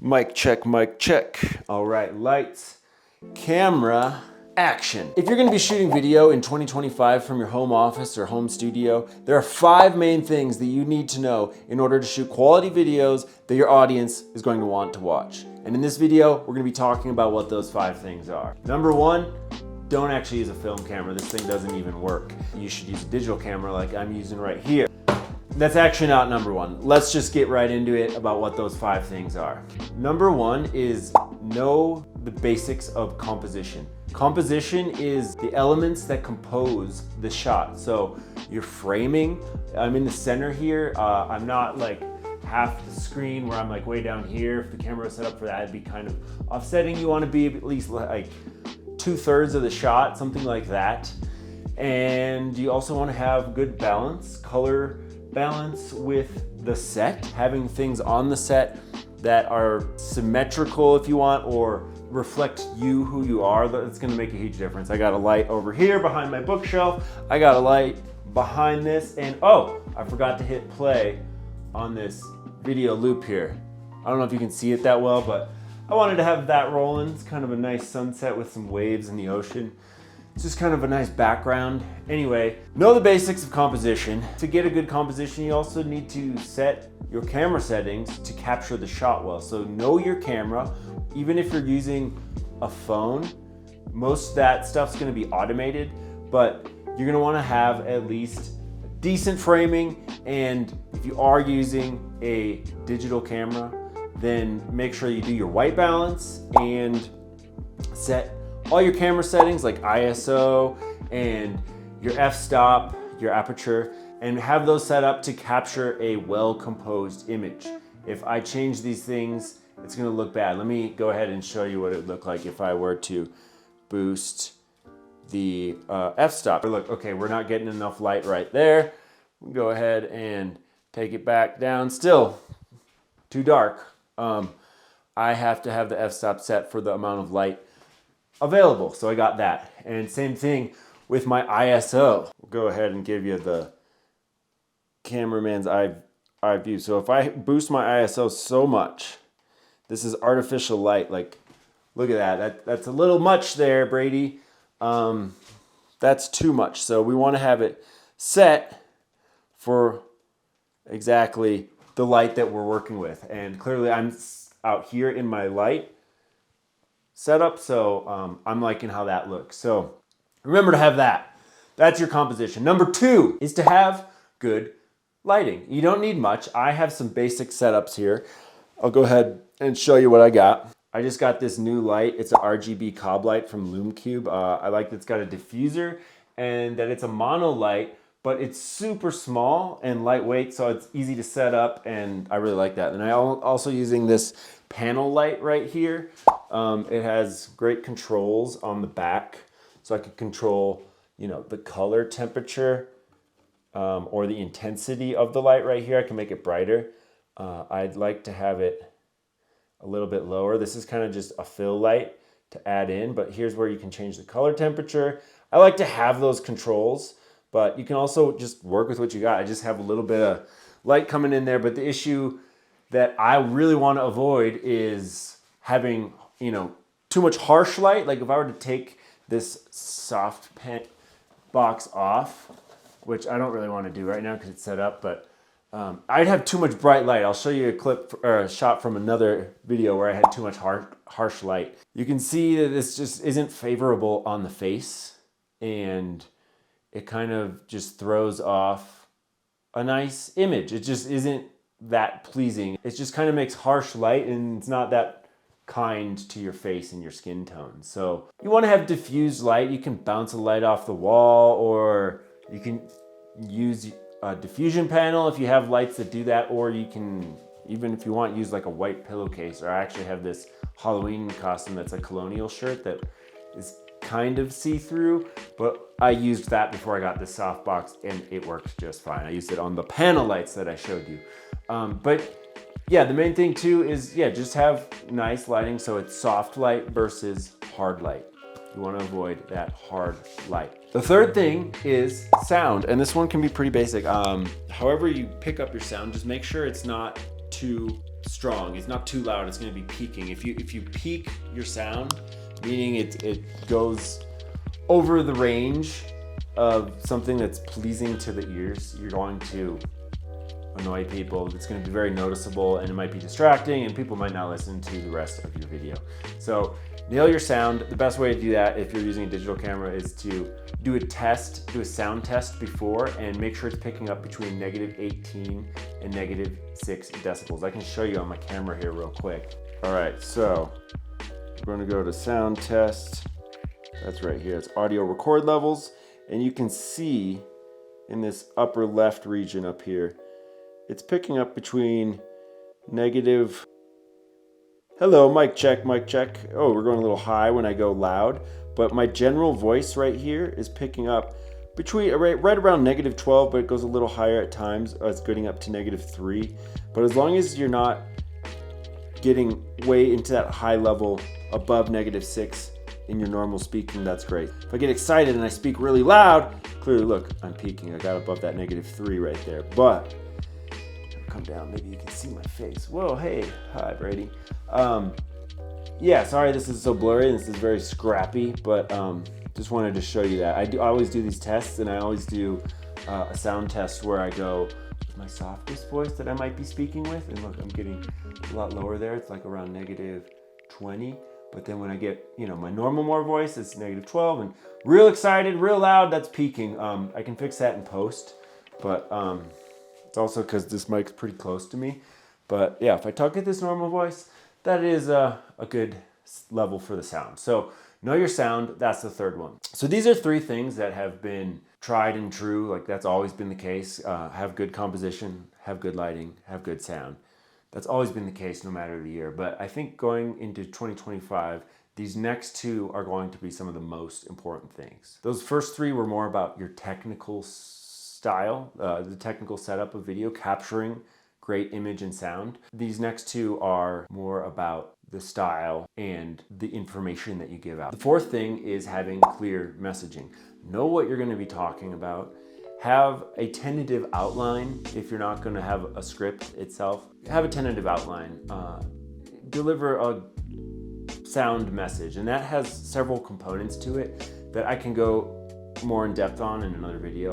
Mic check, mic check. All right, lights, camera, action. If you're gonna be shooting video in 2025 from your home office or home studio, there are 5 main things that you need to know in order to shoot quality videos that your audience is going to want to watch. And in this video, we're gonna be talking about what those 5 things are. Number 1, don't actually use a film camera. This thing doesn't even work. You should use a digital camera like I'm using right here. That's actually not number 1. Let's just get right into it about what those 5 things are. Number 1 is know the basics of composition. Composition is the elements that compose the shot. So you're framing, I'm in the center here. I'm not like half the screen where I'm like way down here. If the camera was set up for that, it'd be kind of offsetting. You wanna be at least like 2/3 of the shot, something like that. And you also wanna have good balance, color balance with the set, having things on the set that are symmetrical if you want, or reflect you, who you are. That's gonna make a huge difference. I got a light over here behind my bookshelf. I got a light behind this, and oh, I forgot to hit play on this video loop here. I don't know if you can see it that well, but I wanted to have that rolling. It's kind of a nice sunset with some waves in the ocean. It's just kind of a nice background. Anyway, know the basics of composition. To get a good composition, you also need to set your camera settings to capture the shot well. So know your camera. Even if you're using a phone, most of that stuff's gonna be automated, but you're gonna wanna have at least decent framing. And if you are using a digital camera, then make sure you do your white balance and set all your camera settings like ISO and your f-stop, your aperture, and have those set up to capture a well-composed image. If I change these things, it's gonna look bad. Let me go ahead and show you what it would look like if I were to boost the f-stop. Look, okay, we're not getting enough light right there. We'll go ahead and take it back down. Still too dark. I have to have the f-stop set for the amount of light available, so I got that. And same thing with my ISO. We'll go ahead and give you the cameraman's eye view. So if I boost my ISO so much, this is artificial light, like look at that. That's a little much there, Brady. That's too much. So we want to have it set for exactly the light that we're working with. And clearly I'm out here in my light setup, so I'm liking how that looks. So remember to have that. That's your composition. Number 2 is to have good lighting. You don't need much. I have some basic setups here. I'll go ahead and show you what I got. I just got this new light. It's an RGB cob light from LumeCube. I like that it's got a diffuser and that it's a mono light, but it's super small and lightweight, so it's easy to set up, and I really like that. And I'm also using this panel light right here. It has great controls on the back, so I could control, the color temperature or the intensity of the light right here. I can make it brighter. I'd like to have it a little bit lower. This is kind of just a fill light to add in, but here's where you can change the color temperature. I like to have those controls, but you can also just work with what you got. I just have a little bit of light coming in there, but the issue that I really want to avoid is having, too much harsh light. Like if I were to take this soft pen box off, which I don't really want to do right now because it's set up, but I'd have too much bright light. I'll show you a clip or a shot from another video where I had too much harsh light. You can see that this just isn't favorable on the face, and it kind of just throws off a nice image. It just isn't that pleasing. It just kind of makes harsh light, and it's not that kind to your face and your skin tone. So you want to have diffused light. You can bounce a light off the wall, or you can use a diffusion panel if you have lights that do that, or you can, even if you want, use like a white pillowcase. Or I actually have this Halloween costume that's a colonial shirt that is kind of see-through, but I used that before I got this softbox and it worked just fine. I used it on the panel lights that I showed you. But yeah, the main thing too is, just have nice lighting, so it's soft light versus hard light. You want to avoid that hard light. The third thing is sound, and this one can be pretty basic. However you pick up your sound, just make sure it's not too strong. It's not too loud. It's going to be peaking. If you peak your sound, meaning it goes over the range of something that's pleasing to the ears, you're going to annoy people. It's going to be very noticeable, and it might be distracting, and people might not listen to the rest of your video. So nail your sound. The best way to do that if you're using a digital camera is to do a sound test before, and make sure it's picking up between -18 and -6 decibels. I can show you on my camera here real quick. All right, so we're going to go to sound test. That's right here. It's audio record levels, and you can see in this upper left region up here, it's picking up between negative. Hello, mic check, mic check. Oh, we're going a little high when I go loud, but my general voice right here is picking up between right around -12, but it goes a little higher at times. It's getting up to -3. But as long as you're not getting way into that high level above -6 in your normal speaking, that's great. If I get excited and I speak really loud, clearly look, I'm peaking. I got above that -3 right there. But come down, maybe you can see my face. Whoa, hey, hi Brady. Yeah, sorry this is so blurry, this is very scrappy, but just wanted to show you that. I always do these tests, and I always do a sound test where I go with my softest voice that I might be speaking with, and look, I'm getting a lot lower there. It's like around -20, but then when I get, my normal more voice, it's -12, and real excited, real loud, that's peaking. I can fix that in post, but it's also because this mic's pretty close to me. But yeah, if I talk at this normal voice, that is a good level for the sound. So know your sound, that's the third one. So these are 3 things that have been tried and true, like that's always been the case. Have good composition, have good lighting, have good sound. That's always been the case no matter the year. But I think going into 2025, these next 2 are going to be some of the most important things. Those first 3 were more about your technical style, the technical setup of video, capturing great image and sound. These next 2 are more about the style and the information that you give out. The fourth thing is having clear messaging. Know what you're going to be talking about. Have a tentative outline. If you're not going to have a script itself, have a tentative outline. Deliver a sound message, and that has several components to it that I can go more in depth on in another video.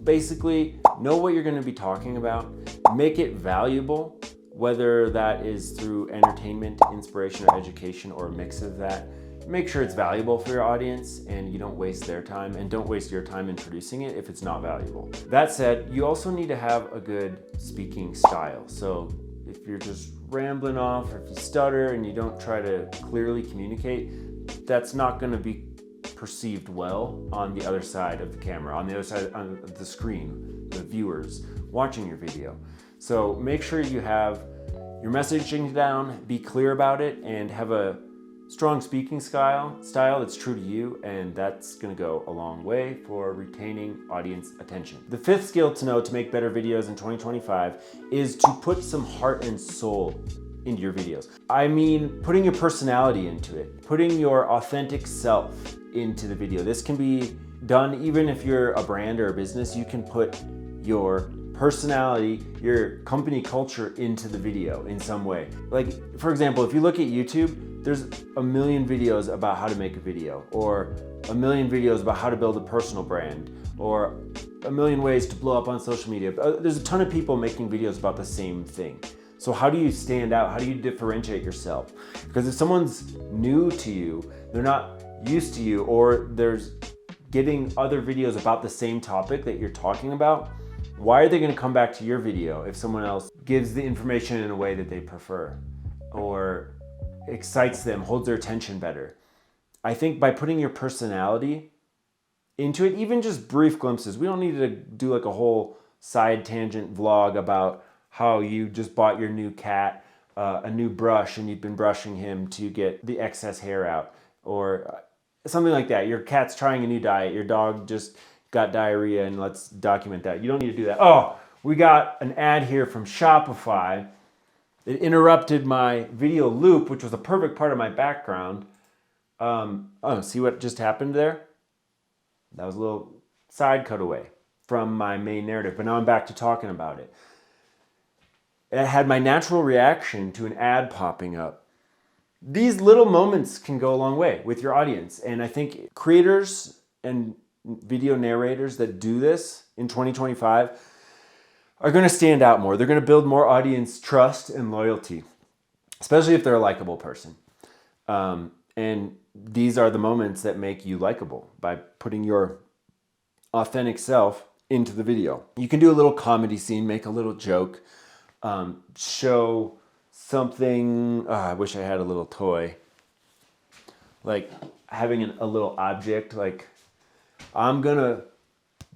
Basically, know what you're going to be talking about. Make it valuable, whether that is through entertainment, inspiration, or education, or a mix of that. Make sure it's valuable for your audience and you don't waste their time, and don't waste your time in producing it if it's not valuable. That said, you also need to have a good speaking style. So if you're just rambling off, or if you stutter and you don't try to clearly communicate, that's not going to be perceived well on the other side of the camera, on the other side of the screen, the viewers watching your video. So make sure you have your messaging down, be clear about it, and have a strong speaking style that's true to you, and that's going to go a long way for retaining audience attention. The fifth skill to know to make better videos in 2025 is to put some heart and soul into your videos. I mean, putting your personality into it, putting your authentic self into the video. This can be done even if you're a brand or a business. You can put your personality, your company culture into the video in some way. Like, for example, if you look at YouTube, there's a million videos about how to make a video, or a million videos about how to build a personal brand, or a million ways to blow up on social media. There's a ton of people making videos about the same thing. So how do you stand out? How do you differentiate yourself? Because if someone's new to you, they're not used to you, or there's getting other videos about the same topic that you're talking about, why are they going to come back to your video if someone else gives the information in a way that they prefer, or excites them, holds their attention better? I think by putting your personality into it, even just brief glimpses, we don't need to do like a whole side tangent vlog about how you just bought your new cat a new brush and you've been brushing him to get the excess hair out, or something like that. Your cat's trying a new diet, your dog just got diarrhea, and let's document that. You don't need to do that. Oh, we got an ad here from Shopify. It interrupted my video loop, which was a perfect part of my background. Oh, see what just happened there? That was a little side cutaway from my main narrative, but now I'm back to talking about it. It had my natural reaction to an ad popping up. These little moments can go a long way with your audience. And I think creators and video narrators that do this in 2025 are going to stand out more. They're going to build more audience trust and loyalty, especially if they're a likable person. And these are the moments that make you likable by putting your authentic self into the video. You can do a little comedy scene, make a little joke, show something. I wish I had a little toy. Like having a little object, like I'm gonna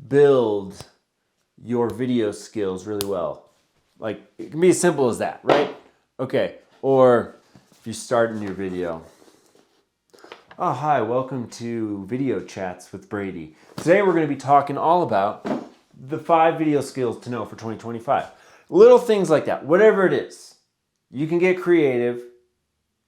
build your video skills really well. Like it can be as simple as that, right? Okay, or if you start in your video. Oh, hi, welcome to Video Chats with Brady. Today we're gonna be talking all about the 5 video skills to know for 2025. Little things like that, whatever it is. You can get creative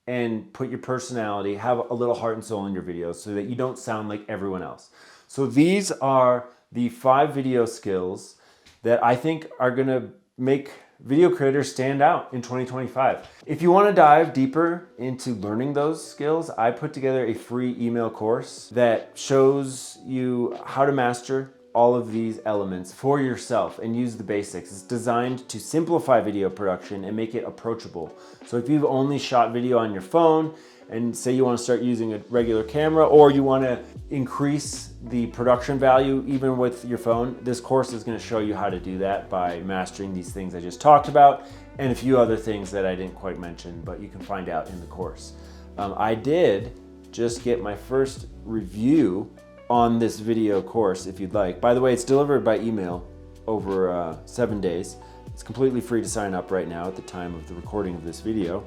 and put your personality, have a little heart and soul in your videos so that you don't sound like everyone else. So these are the 5 video skills that I think are gonna make video creators stand out in 2025. If you wanna dive deeper into learning those skills, I put together a free email course that shows you how to master all of these elements for yourself and use the basics. It's designed to simplify video production and make it approachable. So if you've only shot video on your phone and say you want to start using a regular camera, or you want to increase the production value even with your phone, this course is going to show you how to do that by mastering these things I just talked about and a few other things that I didn't quite mention, but you can find out in the course. I did just get my first review on this video course if you'd like. By the way, it's delivered by email over 7 days. It's completely free to sign up right now at the time of the recording of this video.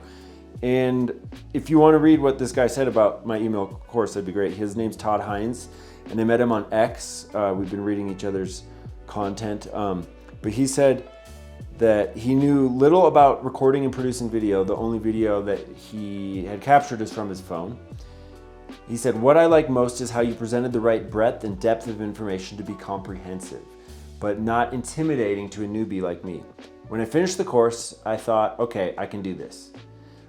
And if you want to read what this guy said about my email course, that'd be great. His name's Todd Hines, and I met him on X. We've been reading each other's content. But he said that he knew little about recording and producing video. The only video that he had captured is from his phone. He said, "What I like most is how you presented the right breadth and depth of information to be comprehensive, but not intimidating to a newbie like me. When I finished the course, I thought, okay, I can do this.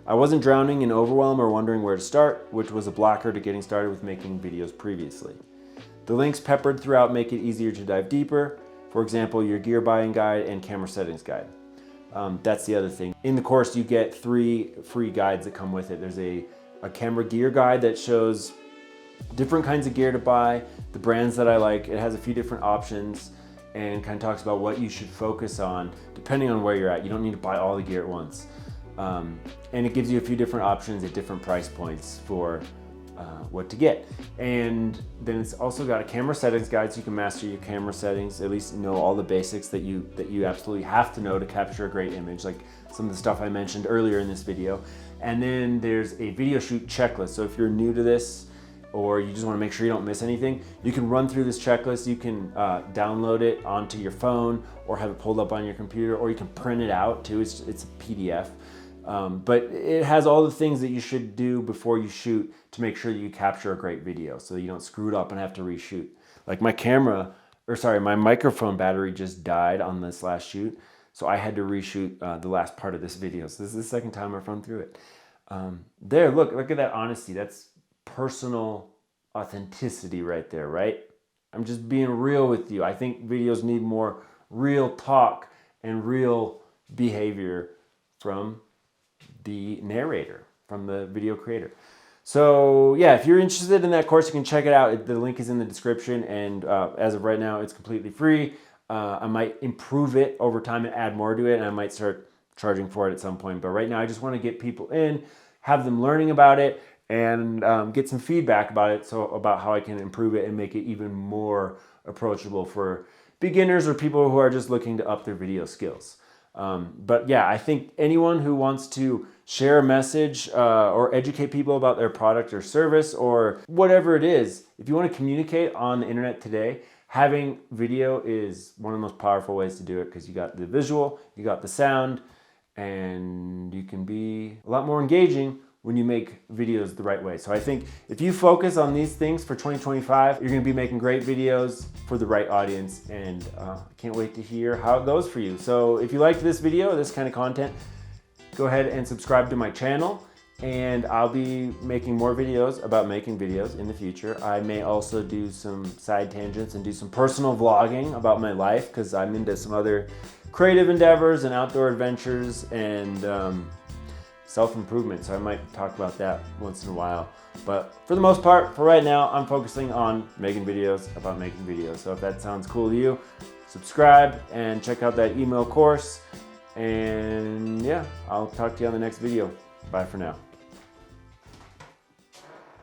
I wasn't drowning in overwhelm or wondering where to start, which was a blocker to getting started with making videos previously. The links peppered throughout make it easier to dive deeper. For example, your gear buying guide and camera settings guide." That's the other thing. In the course, you get 3 free guides that come with it. There's a camera gear guide that shows different kinds of gear to buy, the brands that I like. It has a few different options and kind of talks about what you should focus on depending on where you're at. You don't need to buy all the gear at once. And it gives you a few different options at different price points for what to get. And then it's also got a camera settings guide so you can master your camera settings, at least know all the basics that you absolutely have to know to capture a great image, like some of the stuff I mentioned earlier in this video. And then there's a video shoot checklist. So if you're new to this or you just want to make sure you don't miss anything, you can run through this checklist. You can download it onto your phone or have it pulled up on your computer, or you can print it out too. It's a PDF. But it has all the things that you should do before you shoot to make sure that you capture a great video so that you don't screw it up and have to reshoot. Like my microphone battery just died on this last shoot, so I had to reshoot the last part of this video. So this is the second time I've run through it. Look at that honesty. That's personal authenticity right there, right? I'm just being real with you. I think videos need more real talk and real behavior from the narrator, from the video creator. So yeah, if you're interested in that course, you can check it out. The link is in the description, and as of right now, it's completely free. I might improve it over time and add more to it, and I might start charging for it at some point. But right now, I just want to get people in, have them learning about it, and get some feedback about it, so about how I can improve it and make it even more approachable for beginners or people who are just looking to up their video skills. But yeah, I think anyone who wants to share a message or educate people about their product or service or whatever it is, if you want to communicate on the internet today, having video is one of the most powerful ways to do it, because you got the visual, you got the sound, and you can be a lot more engaging when you make videos the right way. So I think if you focus on these things for 2025, you're gonna be making great videos for the right audience, and I can't wait to hear how it goes for you. So if you liked this video, this kind of content, go ahead and subscribe to my channel, and I'll be making more videos about making videos in the future. I may also do some side tangents and do some personal vlogging about my life, because I'm into some other creative endeavors and outdoor adventures and self-improvement, so I might talk about that once in a while. But for the most part, for right now, I'm focusing on making videos about making videos. So if that sounds cool to you, subscribe and check out that email course. And yeah, I'll talk to you on the next video. Bye for now.